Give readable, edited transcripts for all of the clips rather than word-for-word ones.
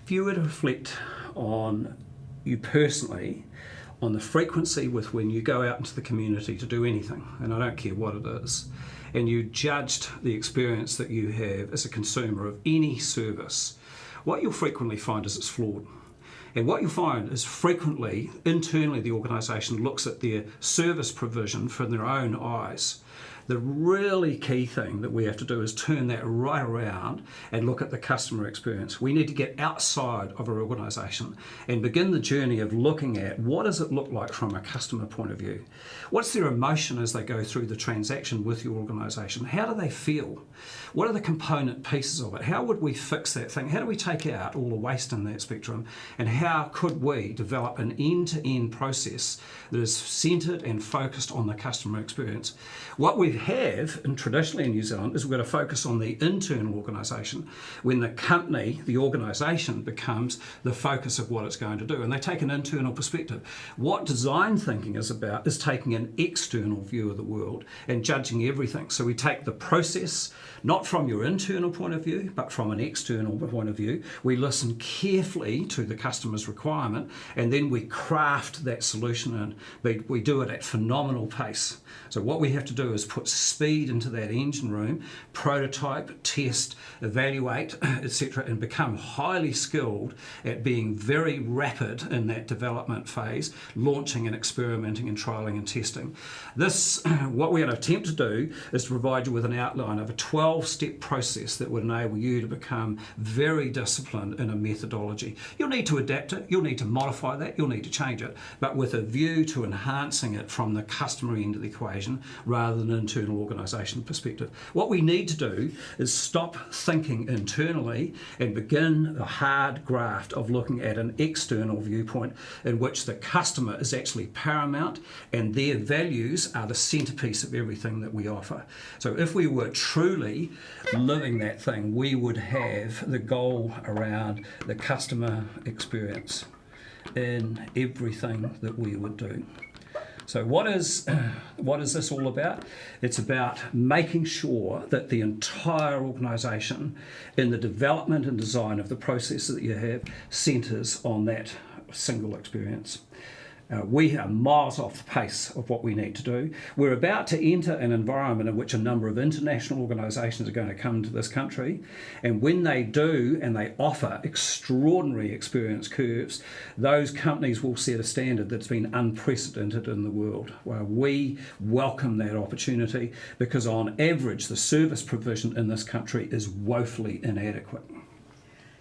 If you were to reflect on you personally, on the frequency with when you go out into the community to do anything, and I don't care what it is, and you judged the experience that you have as a consumer of any service, what you'll frequently find is it's flawed. And what you'll find is frequently, internally, the organisation looks at their service provision from their own eyes. The really key thing that we have to do is turn that right around and look at the customer experience. We need to get outside of our organisation and begin the journey of looking at what does it look like from a customer point of view. What's their emotion as they go through the transaction with your organisation? How do they feel? What are the component pieces of it? How would we fix that thing? How do we take out all the waste in that spectrum? And how could we develop an end-to-end process that is centred and focused on the customer experience? What we have, and traditionally in New Zealand, is we've got to focus on the internal organisation when the company, the organisation, becomes the focus of what it's going to do. And they take an internal perspective. What design thinking is about is taking an external view of the world and judging everything. So we take the process, not from your internal point of view, but from an external point of view. We listen carefully to the customer's requirement, and then we craft that solution, and we do it at phenomenal pace. So what we have to do is put speed into that engine room, prototype, test, evaluate, etc., and become highly skilled at being very rapid in that development phase, launching and experimenting and trialling and testing. This, what we're going to attempt to do is to provide you with an outline of a 12-step process that would enable you to become very disciplined in a methodology. You'll need to adapt it, you'll need to modify that, you'll need to change it, but with a view to enhancing it from the customer end of the equation rather than internal organisation perspective. What we need to do is stop thinking internally and begin the hard graft of looking at an external viewpoint in which the customer is actually paramount and their values are the centrepiece of everything that we offer. So if we were truly living that thing, we would have the goal around the customer experience in everything that we would do. So what is this all about? It's about making sure that the entire organisation in the development and design of the process that you have centres on that single experience. We are miles off the pace of what we need to do. We're about to enter an environment in which a number of international organisations are going to come to this country, and when they do and they offer extraordinary experience curves, those companies will set a standard that's been unprecedented in the world. Well, we welcome that opportunity because on average the service provision in this country is woefully inadequate.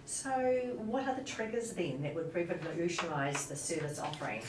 So what are the triggers then that would revolutionise the service offering?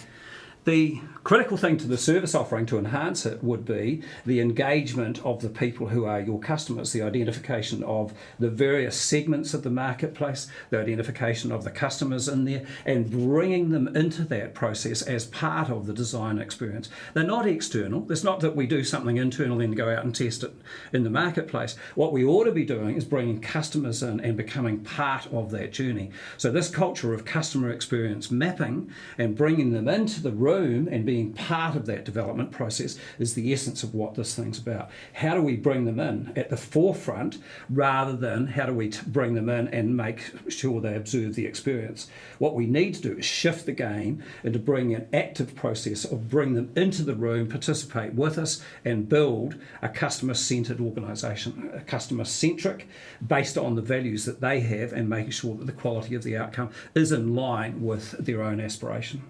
The critical thing to the service offering to enhance it would be the engagement of the people who are your customers, the identification of the various segments of the marketplace, the identification of the customers in there, and bringing them into that process as part of the design experience. They're not external. It's not that we do something internal then go out and test it in the marketplace. What we ought to be doing is bringing customers in and becoming part of that journey. So this culture of customer experience mapping and bringing them into the room and being part of that development process is the essence of what this thing's about. How do we bring them in at the forefront rather than how do we bring them in and make sure they observe the experience? What we need to do is shift the game and to bring an active process of bring them into the room, participate with us and build a customer-centred organisation, a customer-centric based on the values that they have and making sure that the quality of the outcome is in line with their own aspiration.